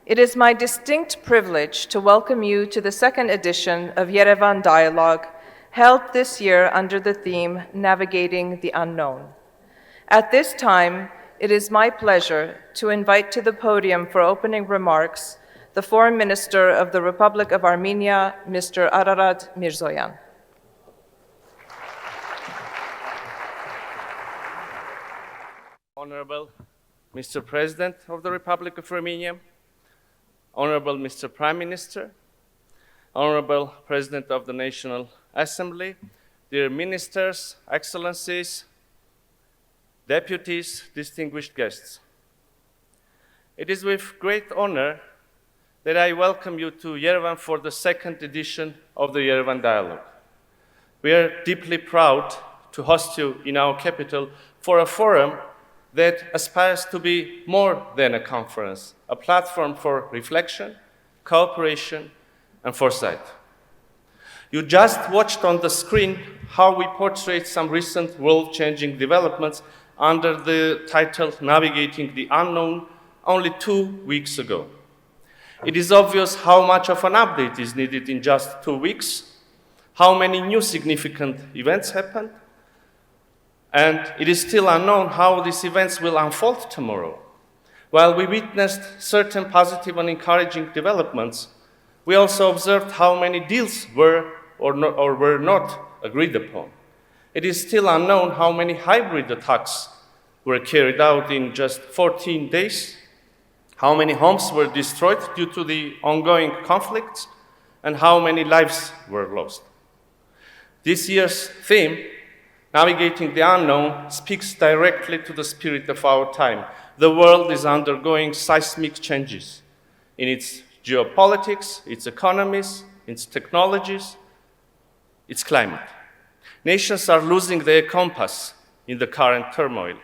It is my distinct privilege to welcome you to the second edition of Yerevan Dialogue, held this year under the theme Navigating the Unknown. At this time, it is my pleasure to invite to the podium for opening remarks the Foreign Minister of the Republic of Armenia, Mr. Ararat Mirzoyan. Honorable Mr. President of the Republic of Armenia, Honorable Mr. Prime Minister, Honorable President of the National Assembly, dear ministers, excellencies, deputies, distinguished guests. It is with great honor that I welcome you to Yerevan for the second edition of the Yerevan Dialogue. We are deeply proud to host you in our capital for a forum that aspires to be more than a conference, a platform for reflection, cooperation, and foresight. You just watched on the screen how we portrayed some recent world-changing developments under the title Navigating the Unknown only 2 weeks ago. It is obvious how much of an update is needed in just 2 weeks, how many new significant events happened, and it is still unknown how these events will unfold tomorrow. While we witnessed certain positive and encouraging developments, we also observed how many deals were or were not agreed upon. It is still unknown how many hybrid attacks were carried out in just 14 days, how many homes were destroyed due to the ongoing conflicts, and how many lives were lost. This year's theme, Navigating the Unknown, speaks directly to the spirit of our time. The world is undergoing seismic changes in its geopolitics, its economies, its technologies, its climate. Nations are losing their compass in the current turmoil.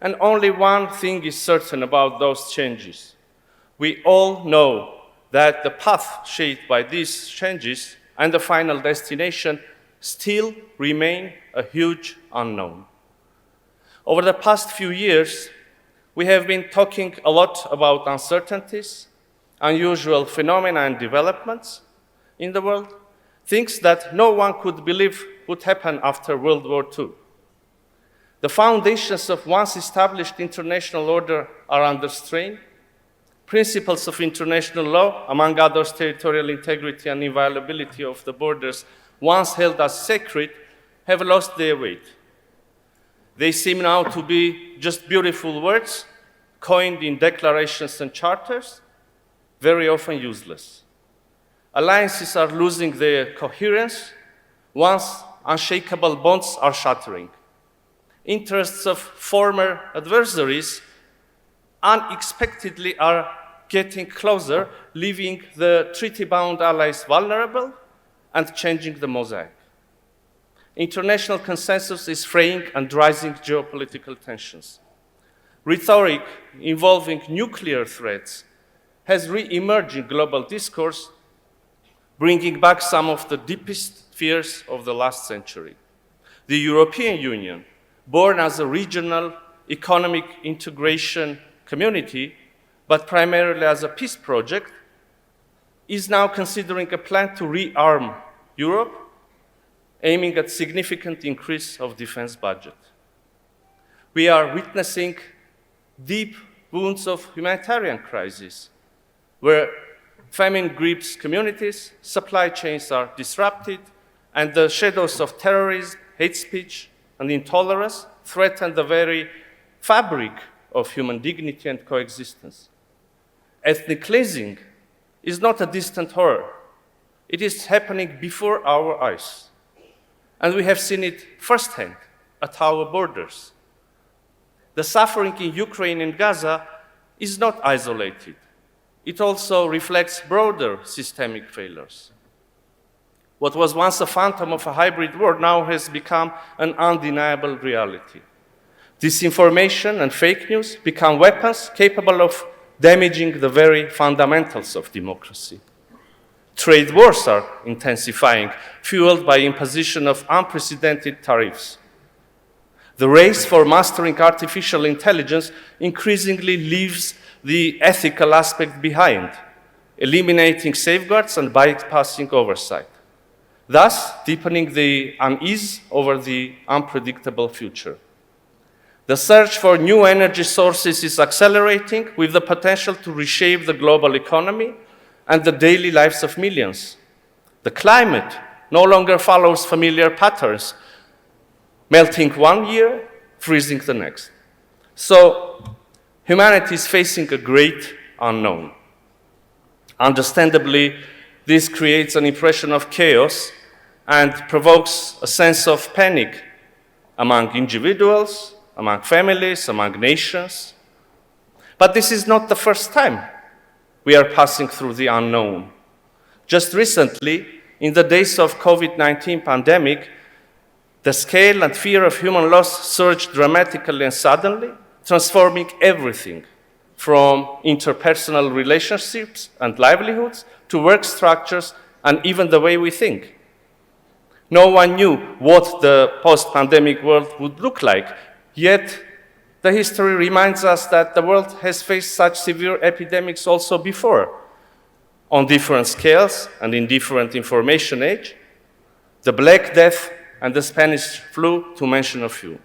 And only one thing is certain about those changes. We all know that the path shaped by these changes and the final destination still remain a huge unknown. Over the past few years, we have been talking a lot about uncertainties, unusual phenomena and developments in the world, things that no one could believe would happen after World War II. The foundations of once established international order are under strain. Principles of international law, among others territorial integrity and inviolability of the borders, once held as sacred, have lost their weight. They seem now to be just beautiful words, coined in declarations and charters, very often useless. Alliances are losing their coherence, once unshakable bonds are shattering. Interests of former adversaries unexpectedly are getting closer, leaving the treaty-bound allies vulnerable and changing the mosaic. International consensus is fraying and rising geopolitical tensions. Rhetoric involving nuclear threats has re-emerged in global discourse, bringing back some of the deepest fears of the last century. The European Union, born as a regional economic integration community, but primarily as a peace project, is now considering a plan to rearm Europe, aiming at significant increase of defense budget. We are witnessing deep wounds of humanitarian crisis, where famine grips communities, supply chains are disrupted, and the shadows of terrorism, hate speech, and intolerance threaten the very fabric of human dignity and coexistence. Ethnic cleansing is not a distant horror. It is happening before our eyes. And we have seen it firsthand at our borders. The suffering in Ukraine and Gaza is not isolated. It also reflects broader systemic failures. What was once a phantom of a hybrid war now has become an undeniable reality. Disinformation and fake news become weapons capable of damaging the very fundamentals of democracy. Trade wars are intensifying, fueled by imposition of unprecedented tariffs. The race for mastering artificial intelligence increasingly leaves the ethical aspect behind, eliminating safeguards and bypassing oversight, thus deepening the unease over the unpredictable future. The search for new energy sources is accelerating with the potential to reshape the global economy and the daily lives of millions. The climate no longer follows familiar patterns, melting one year, freezing the next. So humanity is facing a great unknown. Understandably, this creates an impression of chaos and provokes a sense of panic among individuals, among families, among nations. But this is not the first time we are passing through the unknown. Just recently, in the days of COVID-19 pandemic, the scale and fear of human loss surged dramatically and suddenly, transforming everything from interpersonal relationships and livelihoods to work structures and even the way we think. No one knew what the post-pandemic world would look like, yet the history reminds us that the world has faced such severe epidemics also before, on different scales and in different information age. The Black Death and the Spanish flu, to mention a few.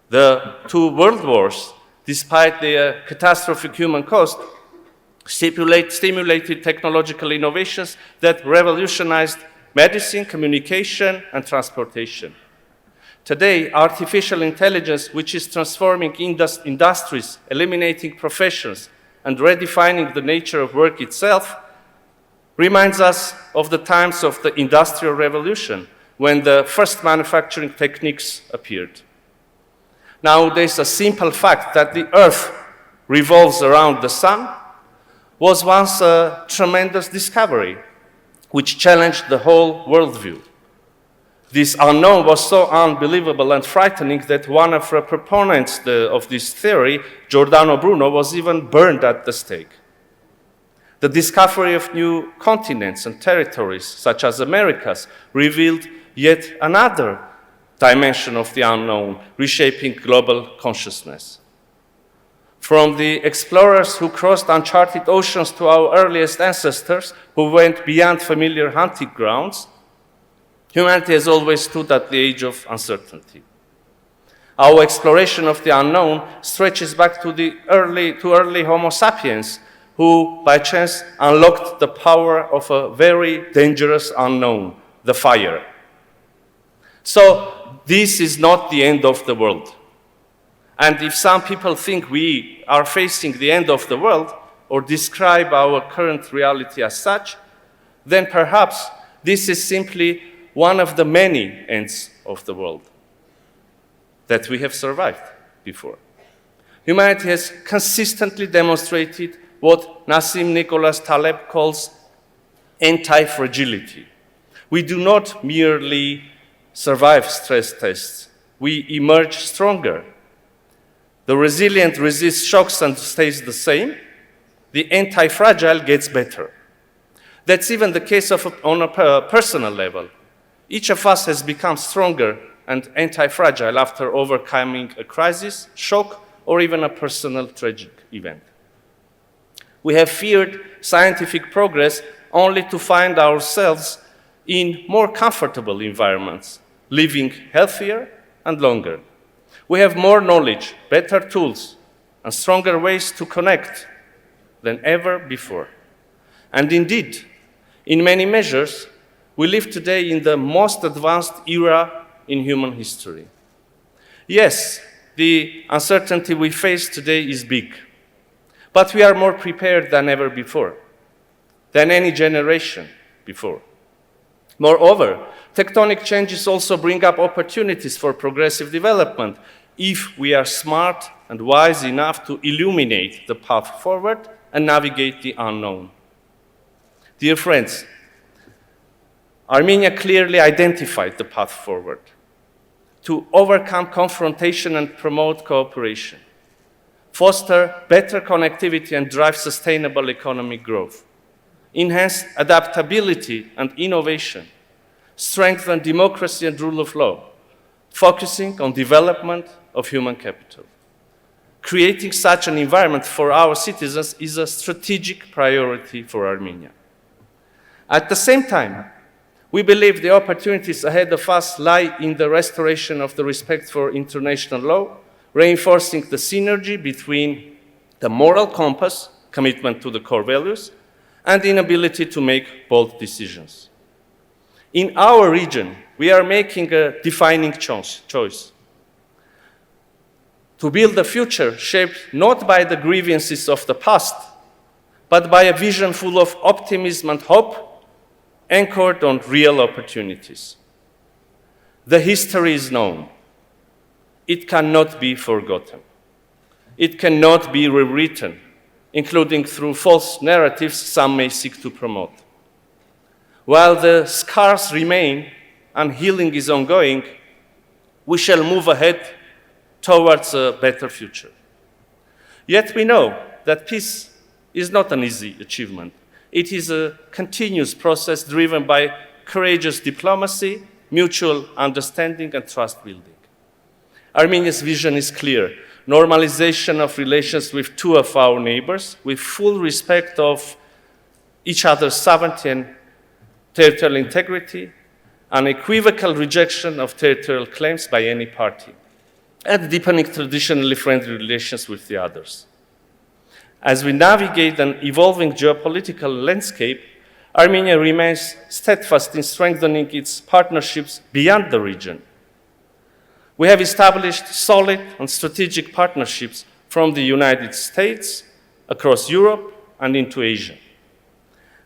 The two world wars, despite their catastrophic human cost, stimulated technological innovations that revolutionized medicine, communication, and transportation. Today, artificial intelligence, which is transforming industries, eliminating professions, and redefining the nature of work itself, reminds us of the times of the Industrial Revolution, when the first manufacturing techniques appeared. Nowadays, a simple fact that the Earth revolves around the sun was once a tremendous discovery, which challenged the whole worldview. This unknown was so unbelievable and frightening that one of the proponents of this theory, Giordano Bruno, was even burned at the stake. The discovery of new continents and territories, such as Americas, revealed yet another dimension of the unknown, reshaping global consciousness. From the explorers who crossed uncharted oceans to our earliest ancestors who went beyond familiar hunting grounds, humanity has always stood at the age of uncertainty. Our exploration of the unknown stretches back to early Homo sapiens, who by chance unlocked the power of a very dangerous unknown, the fire. So this is not the end of the world. And if some people think we are facing the end of the world or describe our current reality as such, then perhaps this is simply one of the many ends of the world that we have survived before. Humanity has consistently demonstrated what Nassim Nicholas Taleb calls anti-fragility. We do not merely survive stress tests, we emerge stronger. The resilient resists shocks and stays the same. The anti-fragile gets better. That's even the case on a personal level. Each of us has become stronger and anti-fragile after overcoming a crisis, shock, or even a personal tragic event. We have feared scientific progress only to find ourselves in more comfortable environments, living healthier and longer. We have more knowledge, better tools, and stronger ways to connect than ever before. And indeed, in many measures, we live today in the most advanced era in human history. Yes, the uncertainty we face today is big, but we are more prepared than ever before, than any generation before. Moreover, tectonic changes also bring up opportunities for progressive development if we are smart and wise enough to illuminate the path forward and navigate the unknown. Dear friends, Armenia clearly identified the path forward to overcome confrontation and promote cooperation, foster better connectivity and drive sustainable economic growth, enhance adaptability and innovation, strengthen democracy and rule of law, focusing on development of human capital. Creating such an environment for our citizens is a strategic priority for Armenia. At the same time, we believe the opportunities ahead of us lie in the restoration of the respect for international law, reinforcing the synergy between the moral compass, commitment to the core values, and the inability to make bold decisions. In our region, we are making a defining choice. To build a future shaped not by the grievances of the past, but by a vision full of optimism and hope, anchored on real opportunities. The history is known. It cannot be forgotten. It cannot be rewritten, including through false narratives some may seek to promote. While the scars remain and healing is ongoing, we shall move ahead towards a better future. Yet we know that peace is not an easy achievement. It is a continuous process driven by courageous diplomacy, mutual understanding, and trust building. Armenia's vision is clear: normalization of relations with two of our neighbors, with full respect of each other's sovereignty and territorial integrity, unequivocal rejection of territorial claims by any party, and deepening traditionally friendly relations with the others. As we navigate an evolving geopolitical landscape, Armenia remains steadfast in strengthening its partnerships beyond the region. We have established solid and strategic partnerships from the United States, across Europe, and into Asia.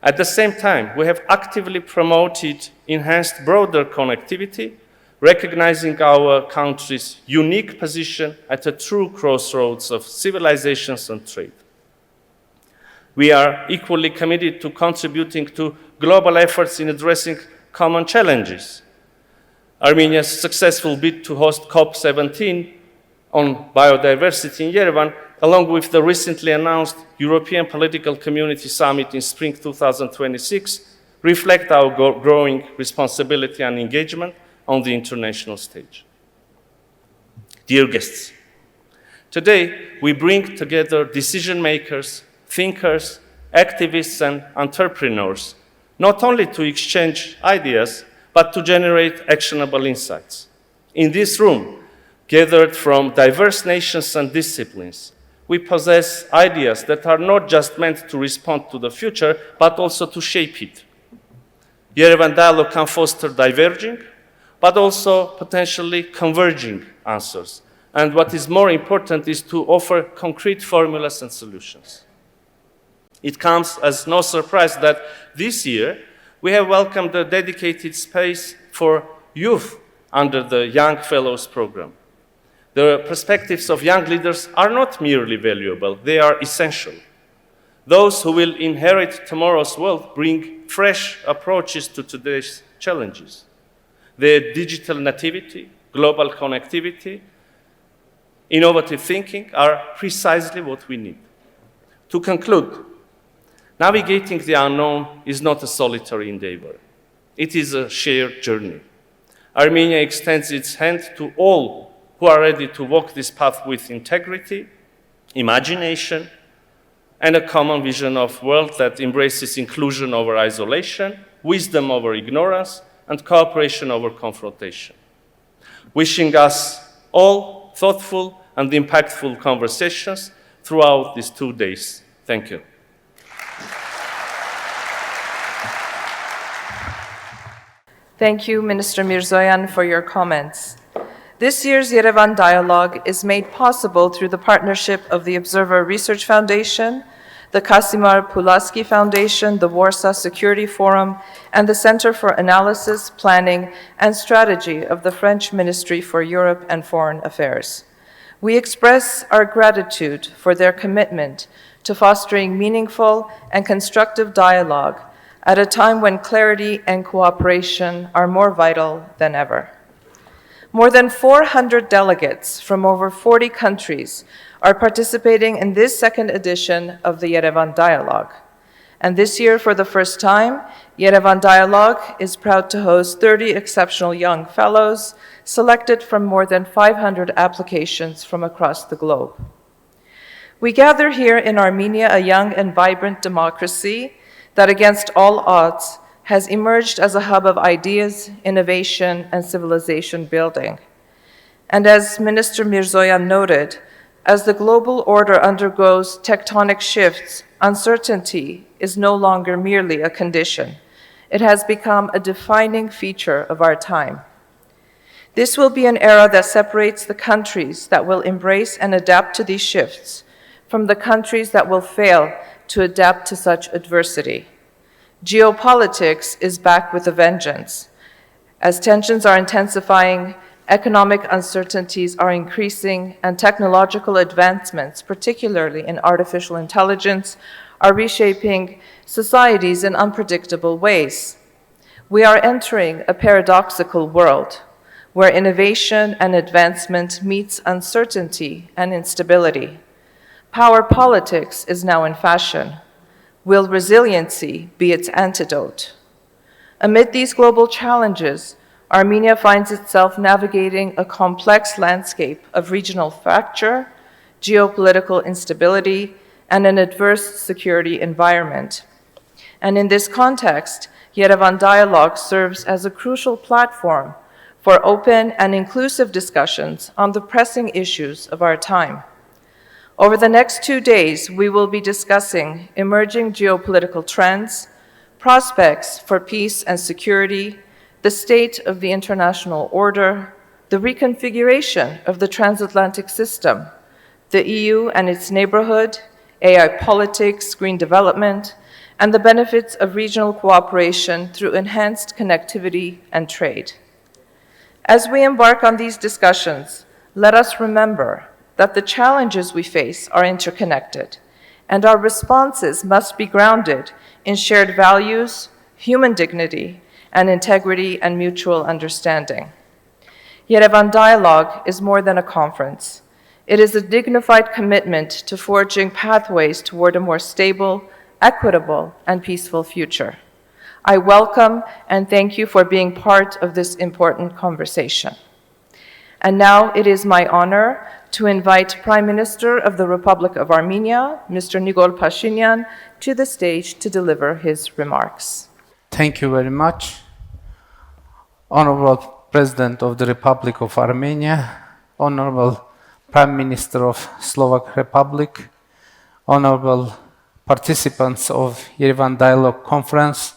At the same time, we have actively promoted enhanced broader connectivity, recognizing our country's unique position at a true crossroads of civilizations and trade. We are equally committed to contributing to global efforts in addressing common challenges. Armenia's successful bid to host COP17 on biodiversity in Yerevan, along with the recently announced European Political Community Summit in spring 2026, reflect our growing responsibility and engagement on the international stage. Dear guests, today we bring together decision makers, thinkers, activists, and entrepreneurs, not only to exchange ideas, but to generate actionable insights. In this room, gathered from diverse nations and disciplines, we possess ideas that are not just meant to respond to the future, but also to shape it. Yerevan Dialogue can foster diverging, but also potentially converging answers. And what is more important is to offer concrete formulas and solutions. It comes as no surprise that this year we have welcomed a dedicated space for youth under the Young Fellows Program. The perspectives of young leaders are not merely valuable, they are essential. Those who will inherit tomorrow's world bring fresh approaches to today's challenges. Their digital nativity, global connectivity, innovative thinking are precisely what we need. To conclude, navigating the unknown is not a solitary endeavor. It is a shared journey. Armenia extends its hand to all who are ready to walk this path with integrity, imagination, and a common vision of a world that embraces inclusion over isolation, wisdom over ignorance, and cooperation over confrontation. Wishing us all thoughtful and impactful conversations throughout these 2 days. Thank you. Thank you, Minister Mirzoyan, for your comments. This year's Yerevan Dialogue is made possible through the partnership of the Observer Research Foundation, the Kasimir Pulaski Foundation, the Warsaw Security Forum, and the Center for Analysis, Planning, and Strategy of the French Ministry for Europe and Foreign Affairs. We express our gratitude for their commitment to fostering meaningful and constructive dialogue at a time when clarity and cooperation are more vital than ever. More than 400 delegates from over 40 countries are participating in this second edition of the Yerevan Dialogue. And this year, for the first time, Yerevan Dialogue is proud to host 30 exceptional young fellows selected from more than 500 applications from across the globe. We gather here in Armenia a young and vibrant democracy that, against all odds, has emerged as a hub of ideas, innovation, and civilization building. And as Minister Mirzoyan noted, as the global order undergoes tectonic shifts, uncertainty is no longer merely a condition. It has become a defining feature of our time. This will be an era that separates the countries that will embrace and adapt to these shifts from the countries that will fail to adapt to such adversity. Geopolitics is back with a vengeance. As tensions are intensifying, economic uncertainties are increasing, and technological advancements, particularly in artificial intelligence, are reshaping societies in unpredictable ways. We are entering a paradoxical world where innovation and advancement meets uncertainty and instability. Power politics is now in fashion. Will resiliency be its antidote? Amid these global challenges, Armenia finds itself navigating a complex landscape of regional fracture, geopolitical instability, and an adverse security environment. And in this context, Yerevan Dialogue serves as a crucial platform for open and inclusive discussions on the pressing issues of our time. Over the next 2 days, we will be discussing emerging geopolitical trends, prospects for peace and security, the state of the international order, the reconfiguration of the transatlantic system, the EU and its neighborhood, AI politics, green development, and the benefits of regional cooperation through enhanced connectivity and trade. As we embark on these discussions, let us remember that the challenges we face are interconnected, and our responses must be grounded in shared values, human dignity, and integrity and mutual understanding. Yerevan Dialogue is more than a conference. It is a dignified commitment to forging pathways toward a more stable, equitable, and peaceful future. I welcome and thank you for being part of this important conversation. And now it is my honor to invite Prime Minister of the Republic of Armenia, Mr. Nikol Pashinyan, to the stage to deliver his remarks. Thank you very much. Honorable President of the Republic of Armenia, Honorable Prime Minister of Slovak Republic, Honorable participants of Yerevan Dialogue Conference,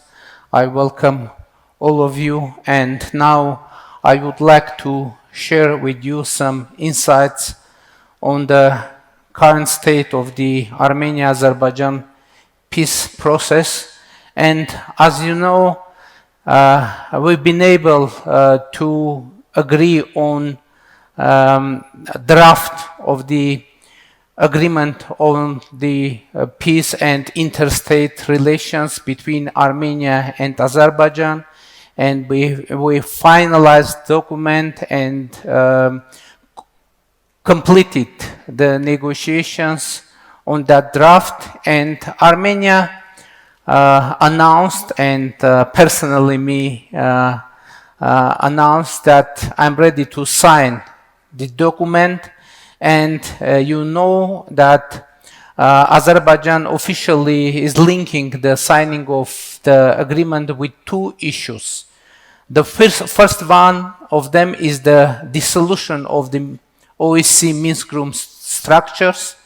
I welcome all of you, and now I would like to share with you some insights on the current state of the Armenia-Azerbaijan peace process. And as you know, we've been able to agree on a draft of the agreement on the peace and interstate relations between Armenia and Azerbaijan, and we finalized the document and completed the negotiations on that draft. And Armenia announced, and personally me announced, that I'm ready to sign the document. And you know that Azerbaijan officially is linking the signing of the agreement with two issues. The first one of them is the dissolution of the OSCE Minsk Group structures.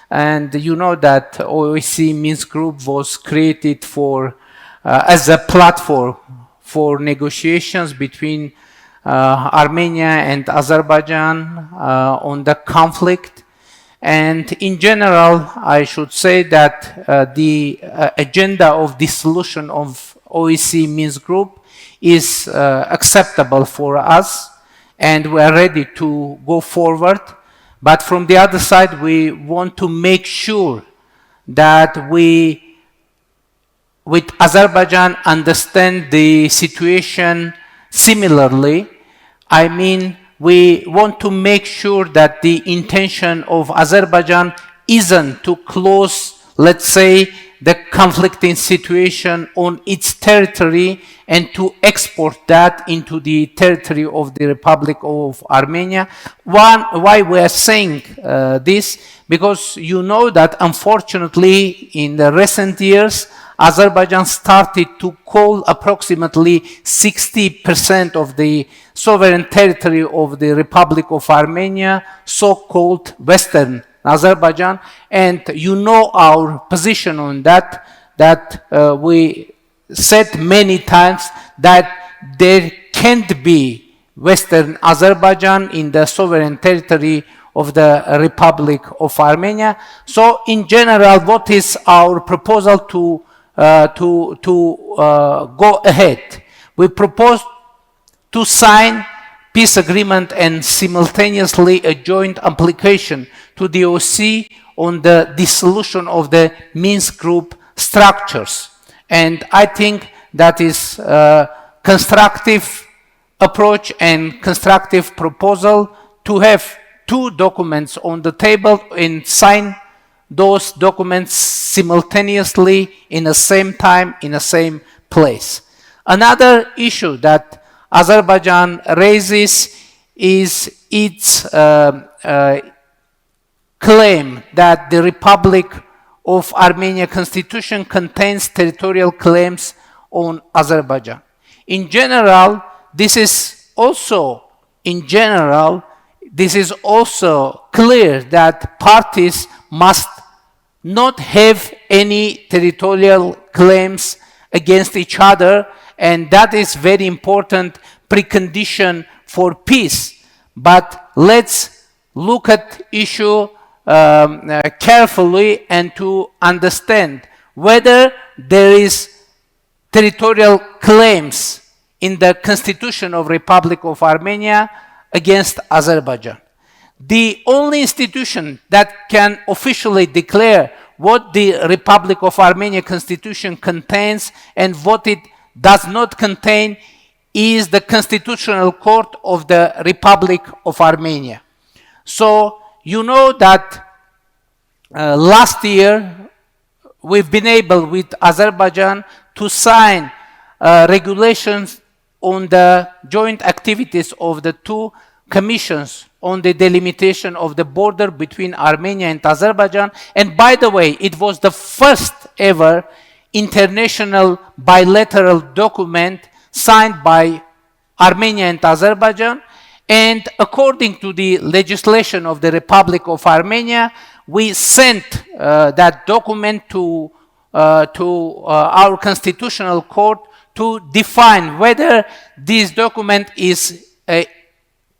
And you know that OSCE Minsk Group was created for as a platform for negotiations between Armenia and Azerbaijan on the conflict. And in general, I should say that the agenda of dissolution of OSCE Minsk Group is acceptable for us, and we are ready to go forward. But from the other side, we want to make sure that we, with Azerbaijan, understand the situation similarly. I mean, we want to make sure that the intention of Azerbaijan isn't to close, let's say, the conflicting situation on its territory and to export that into the territory of the Republic of Armenia. Why we are saying this? Because you know that unfortunately in the recent years, Azerbaijan started to call approximately 60% of the sovereign territory of the Republic of Armenia, so-called Western Azerbaijan, and you know our position on that, we said many times that there can't be Western Azerbaijan in the sovereign territory of the Republic of Armenia. So in general, what is our proposal to go ahead? We propose to sign peace agreement and simultaneously a joint application to the OSCE on the dissolution of the Minsk group structures. And I think that is a constructive approach and constructive proposal to have two documents on the table and sign those documents simultaneously in the same time, in the same place. Another issue that Azerbaijan raises is its claim that the Republic of Armenia constitution contains territorial claims on Azerbaijan. In general, this is also clear that parties must not have any territorial claims against each other, and that is very important precondition for peace. But let's look at issue carefully and to understand whether there is territorial claims in the Constitution of Republic of Armenia against Azerbaijan. The only institution that can officially declare what the Republic of Armenia Constitution contains and what it does not contain is the Constitutional Court of the Republic of Armenia. So you know that last year we've been able with Azerbaijan to sign regulations on the joint activities of the two commissions on the delimitation of the border between Armenia and Azerbaijan. And by the way, it was the first ever international bilateral document signed by Armenia and Azerbaijan. And according to the legislation of the Republic of Armenia, we sent that document to our Constitutional Court to define whether this document is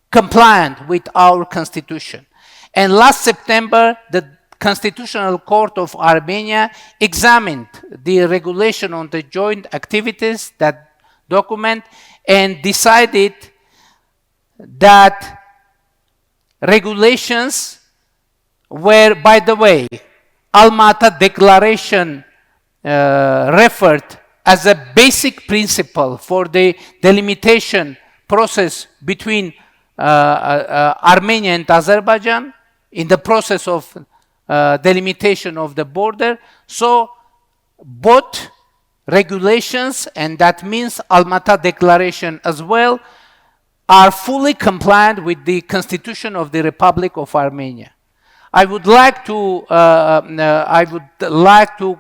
compliant with our constitution. And last September, the Constitutional Court of Armenia examined the regulation on the joint activities, that document, and decided that regulations were, by the way, Alma-Ata Declaration referred as a basic principle for the delimitation process between Armenia and Azerbaijan in the process of delimitation of the border. So both regulations, and that means Alma-Ata Declaration as well, are fully compliant with the Constitution of the Republic of Armenia. I would like to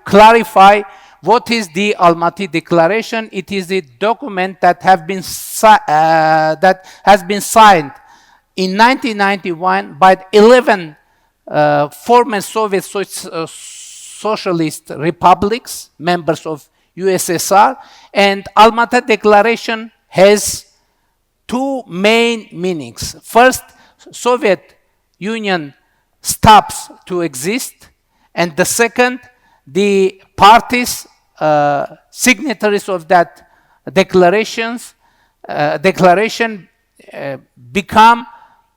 clarify what is the Alma-Ata Declaration. It is a document that has been signed in 1991 by 11 former Soviet socialist republics, members of USSR, and Alma-Ata Declaration has two main meanings. First, Soviet Union stops to exist, and the second, the parties, signatories of that declaration become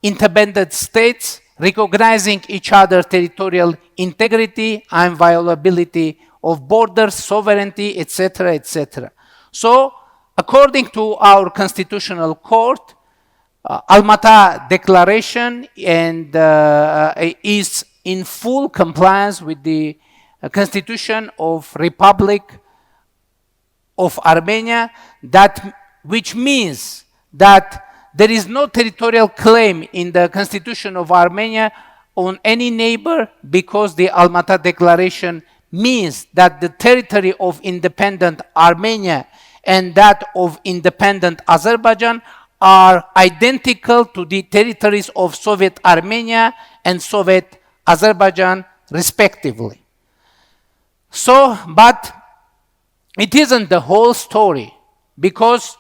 independent states, recognizing each other's territorial integrity, inviolability of borders, sovereignty, etc., etc. So, according to our Constitutional Court, Alma-Ata Declaration is in full compliance with the Constitution of Republic of Armenia, which means that there is no territorial claim in the Constitution of Armenia on any neighbor, because the Almaty Declaration means that the territory of independent Armenia and that of independent Azerbaijan are identical to the territories of Soviet Armenia and Soviet Azerbaijan, respectively. So, but it isn't the whole story, because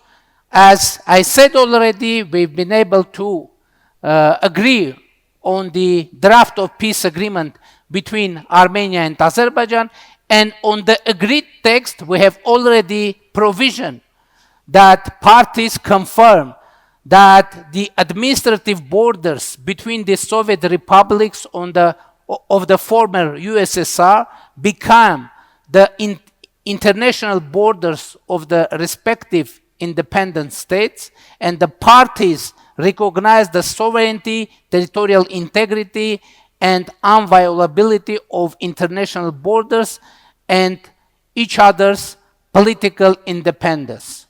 as I said already, we've been able to agree on the draft of peace agreement between Armenia and Azerbaijan, and on the agreed text we have already provision that parties confirm that the administrative borders between the Soviet republics of the former USSR become the international borders of the respective independent states, and the parties recognize the sovereignty, territorial integrity, and inviolability of international borders and each other's political independence.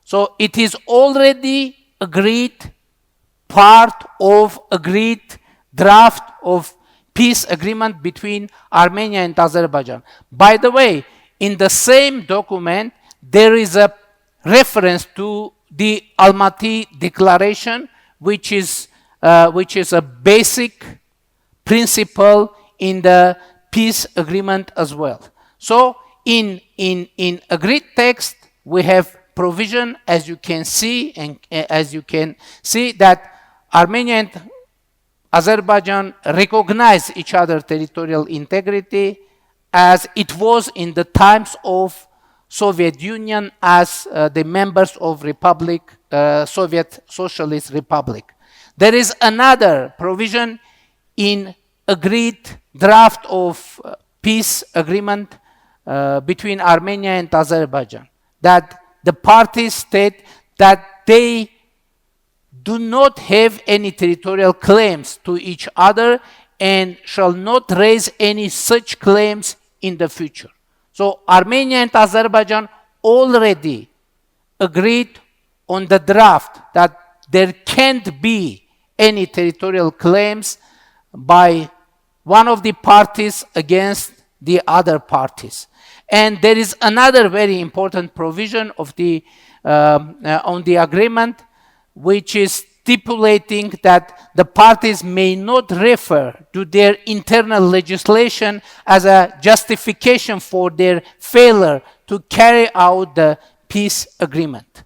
So it is already agreed, part of agreed draft of peace agreement between Armenia and Azerbaijan. By the way, in the same document, there is a reference to the Almaty Declaration, which is a basic principle in the peace agreement as well. So in agreed text, we have provision, as you can see, that Armenia and Azerbaijan recognize each other's territorial integrity as it was in the times of Soviet Union as the members of Soviet Socialist Republic. There is another provision in agreed draft of peace agreement between Armenia and Azerbaijan, that the parties state that they do not have any territorial claims to each other and shall not raise any such claims in the future. So Armenia and Azerbaijan already agreed on the draft that there can't be any territorial claims by one of the parties against the other parties. And there is another very important provision of on the agreement, which is stipulating that the parties may not refer to their internal legislation as a justification for their failure to carry out the peace agreement.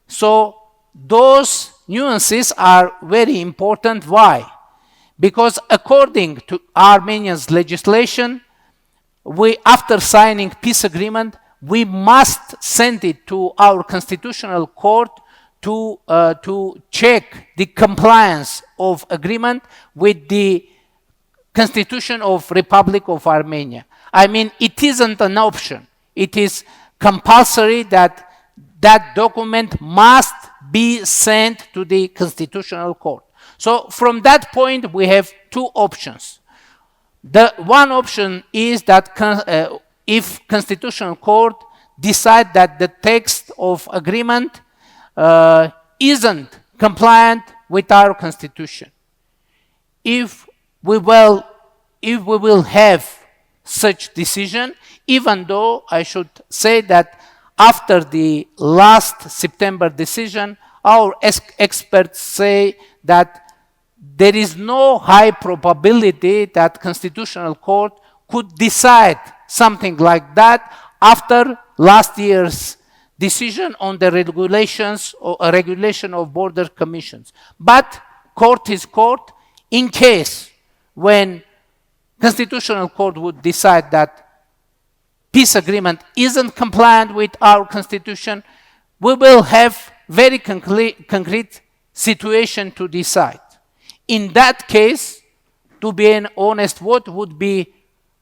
So those nuances are very important. Why? Because according to Armenia's legislation, after signing peace agreement, we must send it to our constitutional court to check the compliance of agreement with the Constitution of Republic of Armenia. I mean, it isn't an option. It is compulsory that that document must be sent to the Constitutional Court. So from that point, we have two options. The one option is that if Constitutional Court decide that the text of agreement isn't compliant with our Constitution. If we will have such decision, even though I should say that after the last September decision, our experts say that there is no high probability that Constitutional Court could decide something like that after last year's decision on the regulations or regulation of border commissions. But court is court. In case when Constitutional Court would decide that peace agreement isn't compliant with our Constitution, we will have very concrete situation to decide. In that case, to be honest, what would be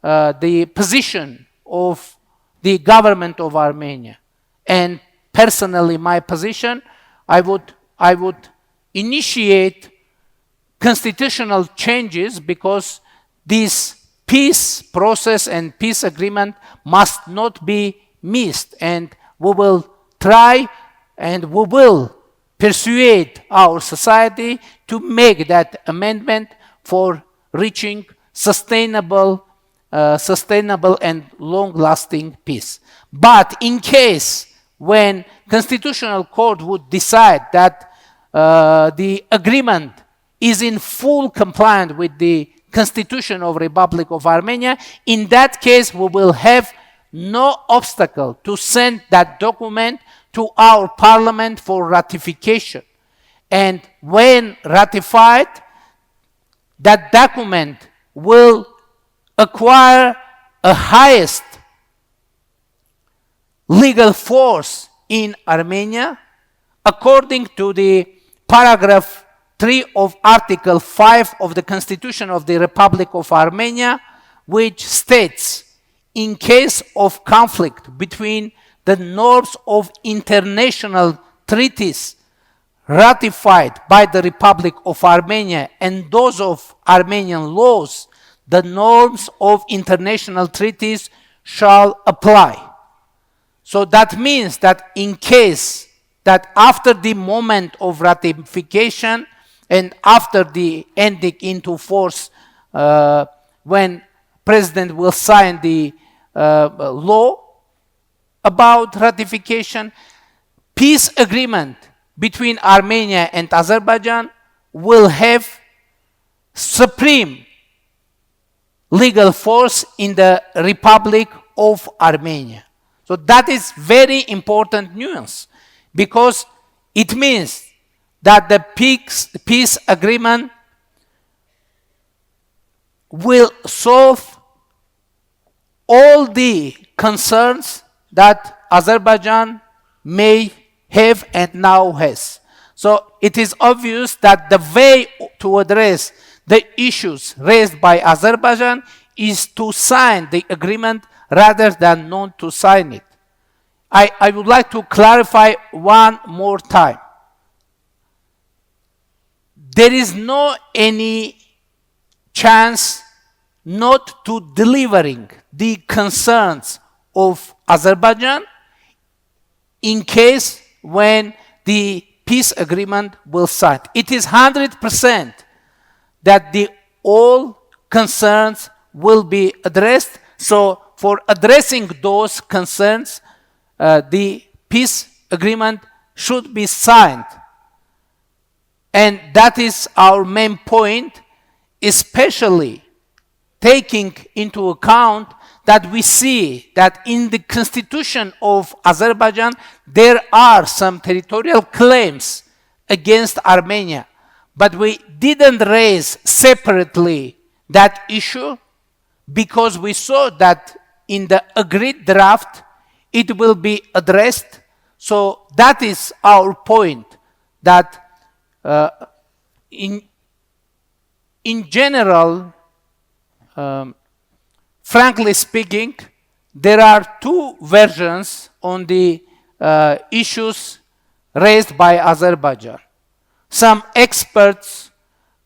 the position of the government of Armenia? And personally, my position, I would initiate constitutional changes, because this peace process and peace agreement must not be missed, and we will try and we will persuade our society to make that amendment for reaching sustainable and long-lasting peace. But in case when Constitutional Court would decide that the agreement is in full compliance with the Constitution of Republic of Armenia, in that case we will have no obstacle to send that document to our parliament for ratification. And when ratified, that document will acquire a highest legal force in Armenia, according to the paragraph 3 of Article 5 of the Constitution of the Republic of Armenia, which states, in case of conflict between the norms of international treaties ratified by the Republic of Armenia and those of Armenian laws, the norms of international treaties shall apply. So that means that in case that after the moment of ratification and after the ending into force, when President will sign the law about ratification, peace agreement between Armenia and Azerbaijan will have supreme legal force in the Republic of Armenia. So that is very important nuance, because it means that the peace agreement will solve all the concerns that Azerbaijan may have and now has. So it is obvious that the way to address the issues raised by Azerbaijan is to sign the agreement rather than not to sign it. I would like to clarify one more time. There is no any chance not to delivering the concerns of Azerbaijan in case when the peace agreement will sign. It is 100% that all concerns will be addressed. So for addressing those concerns, the peace agreement should be signed. And that is our main point, especially taking into account that we see that in the constitution of Azerbaijan, there are some territorial claims against Armenia. But we didn't raise separately that issue because we saw that in the agreed draft, it will be addressed. So that is our point, that in general, frankly speaking, there are two versions on the issues raised by Azerbaijan. Some experts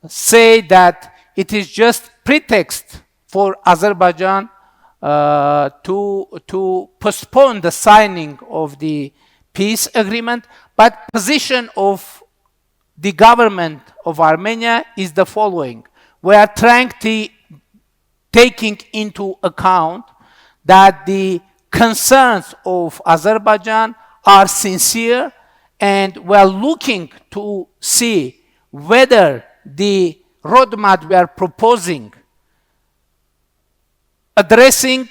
say that it is just pretext for Azerbaijan to postpone the signing of the peace agreement, but position of the government of Armenia is the following. We are trying to taking into account that the concerns of Azerbaijan are sincere, and we are looking to see whether the roadmap we are proposing addressing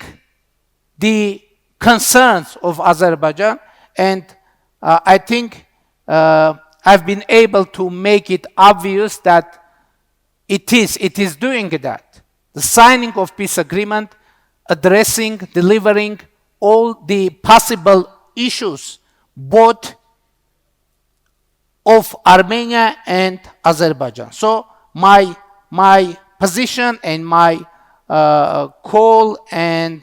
the concerns of Azerbaijan, and I think I've been able to make it obvious that it is doing that. The signing of peace agreement, addressing, delivering all the possible issues, both of Armenia and Azerbaijan. So my position and my call and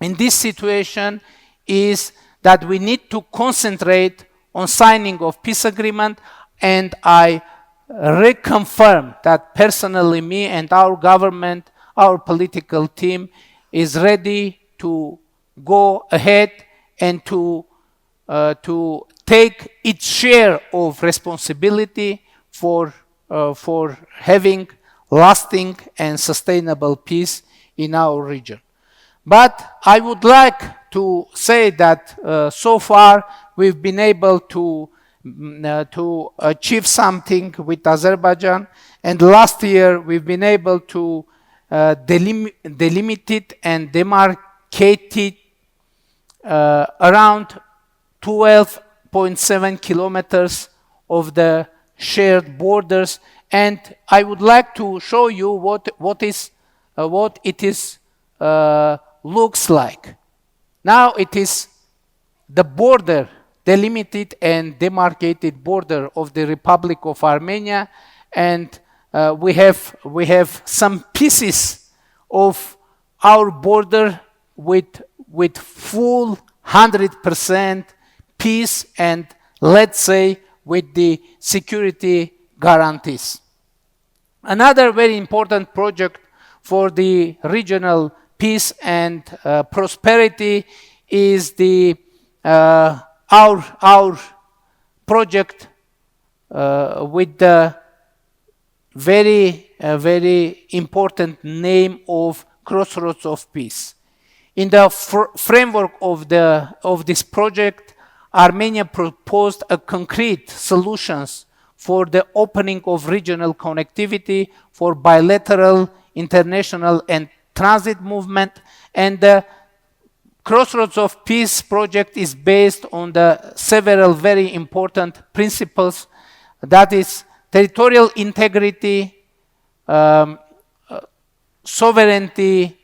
in this situation is that we need to concentrate on signing of peace agreement, and I reconfirm that personally me and our government our political team is ready to go ahead and to take its share of responsibility for having lasting and sustainable peace in our region. But I would like to say that so far we've been able to achieve something with Azerbaijan, and last year we've been able to delimit it and demarcate it around 12.7 kilometers of the shared borders, and I would like to show you what it is looks like. Now it is the border, delimited and demarcated border of the Republic of Armenia, and we have some pieces of our border with full 100% peace and, let's say, with the security guarantees. Another very important project for the regional peace and prosperity is our project with the very important name of Crossroads of Peace. In the framework of this project, Armenia proposed a concrete solutions for the opening of regional connectivity for bilateral, international, and transit movement, and the Crossroads of Peace project is based on the several very important principles, that is territorial integrity, sovereignty,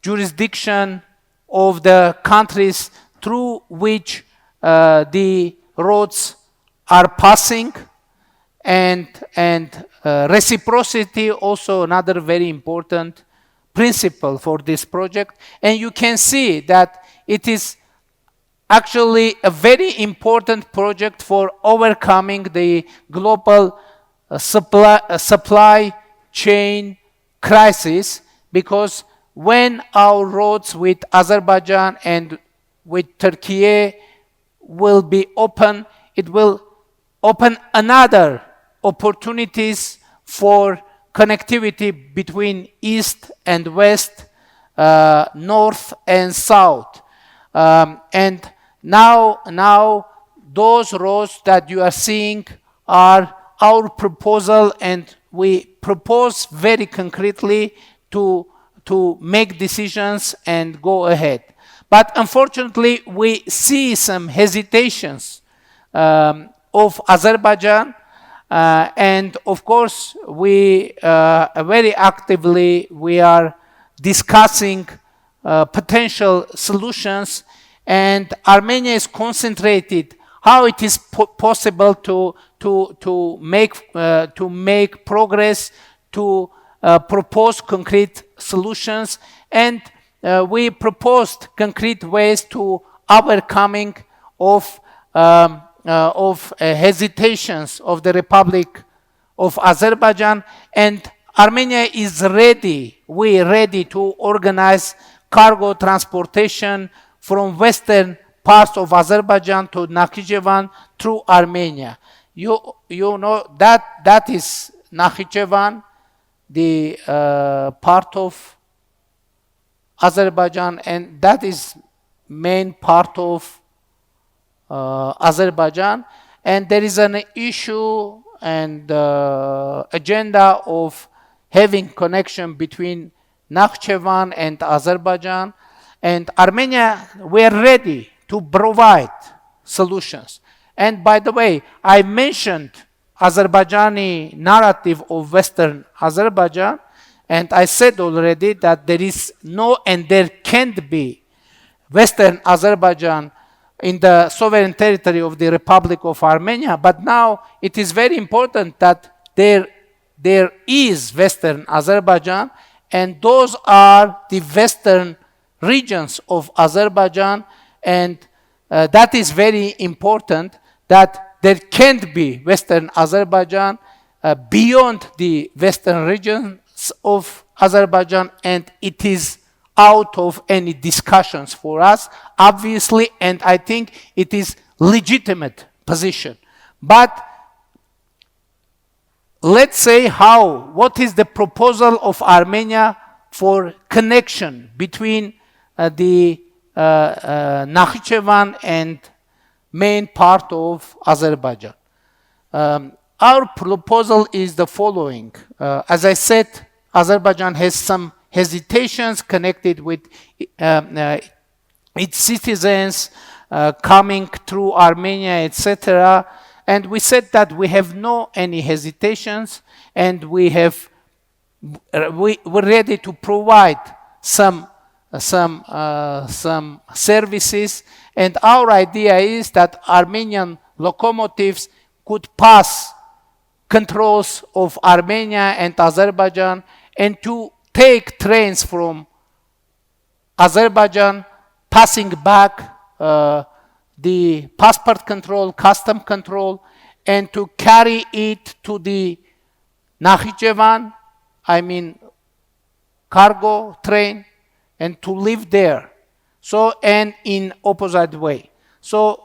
jurisdiction of the countries through which the roads are passing, and reciprocity, also another very important principle for this project. And you can see that it is actually a very important project for overcoming the global supply chain crisis, because when our roads with Azerbaijan and with Turkey will be open, it will open another opportunities for connectivity between East and West, North and South. And now those roads that you are seeing are our proposal, and we propose very concretely to make decisions and go ahead. But unfortunately, we see some hesitations of Azerbaijan, and of course, we very actively we are discussing potential solutions, and Armenia is concentrated how it is possible to make progress, to propose concrete solutions, and we proposed concrete ways to overcoming of hesitations of the Republic of Azerbaijan. And Armenia is ready, we are ready to organize cargo transportation from western parts of Azerbaijan to Nakhichevan through Armenia. You know that is Nakhichevan, the part of Azerbaijan, and that is main part of Azerbaijan, and there is an issue and agenda of having connection between Nakhchivan and Azerbaijan, and Armenia, we are ready to provide solutions. And by the way, I mentioned Azerbaijani narrative of Western Azerbaijan, and I said already that there is no and there can't be Western Azerbaijan in the sovereign territory of the Republic of Armenia, but now it is very important that there is Western Azerbaijan, and those are the western regions of Azerbaijan, and that is very important that there can't be Western Azerbaijan beyond the western regions of Azerbaijan, and it is out of any discussions for us, obviously, and I think it is legitimate position. But let's say what is the proposal of Armenia for connection between the Nakhichevan and main part of Azerbaijan. Our proposal is the following. As I said, Azerbaijan has some hesitations connected with its citizens coming through Armenia, etc. And we said that we have no any hesitations, and we're ready to provide some services. And our idea is that Armenian locomotives could pass controls of Armenia and Azerbaijan, and to take trains from Azerbaijan, passing back the passport control, custom control, and to carry it to the Nakhichevan, I mean cargo train, and to live there. So, and in opposite way. So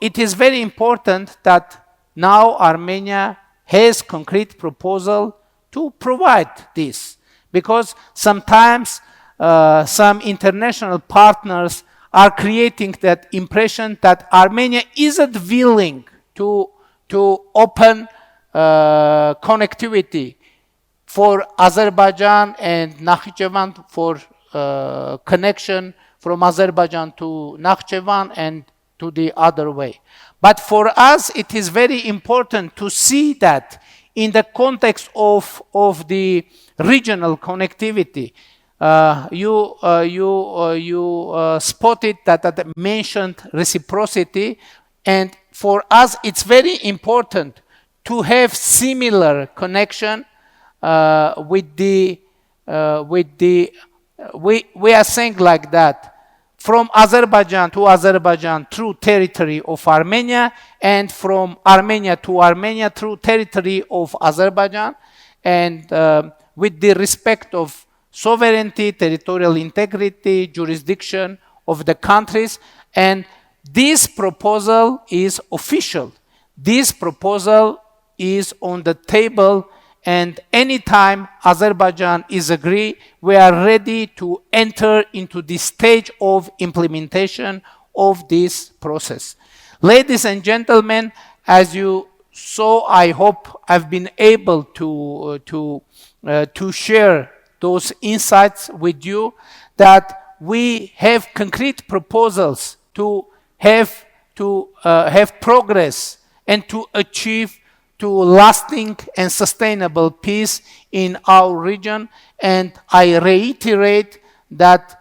it is very important that now Armenia has concrete proposal to provide this, because sometimes some international partners are creating that impression that Armenia isn't willing to open connectivity for Azerbaijan and Nakhichevan, for connection from Azerbaijan to Nakhichevan and to the other way. But for us, it is very important to see that in the context of the regional connectivity. You spotted that mentioned reciprocity, and for us, it's very important to have similar connection we are saying like that, from Azerbaijan to Azerbaijan through territory of Armenia, and from Armenia to Armenia through territory of Azerbaijan, and with the respect of sovereignty, territorial integrity, jurisdiction of the countries. And this proposal is official. This proposal is on the table, and anytime Azerbaijan is agree, we are ready to enter into the stage of implementation of this process. Ladies and gentlemen, as you saw, I hope I've been able to share those insights with you, that we have concrete proposals to have progress and to achieve to lasting and sustainable peace in our region. And I reiterate that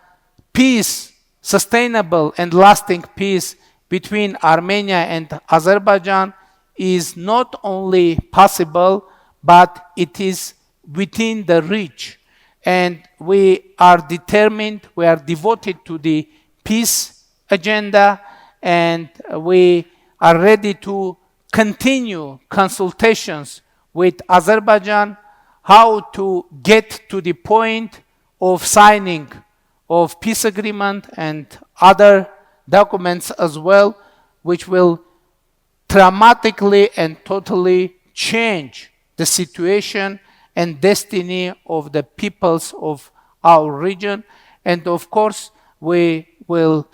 peace, sustainable and lasting peace between Armenia and Azerbaijan is not only possible, but it is within the reach. And we are determined, we are devoted to the peace agenda, and we are ready to continue consultations with Azerbaijan how to get to the point of signing of peace agreement and other documents as well, which will dramatically and totally change the situation and destiny of the peoples of our region. And of course, we will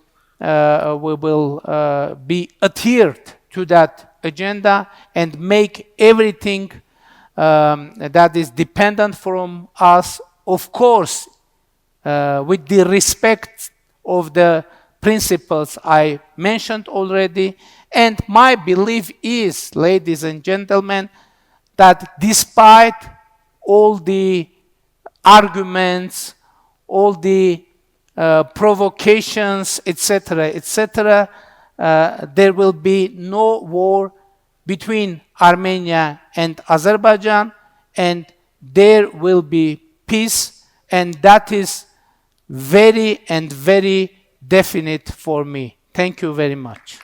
be adhered to that agenda and make everything that is dependent from us, of course, with the respect of the principles I mentioned already. And my belief is, ladies and gentlemen, that despite all the arguments, all the provocations, etc., etc., there will be no war between Armenia and Azerbaijan, and there will be peace, and that is very and very definite for me. Thank you very much.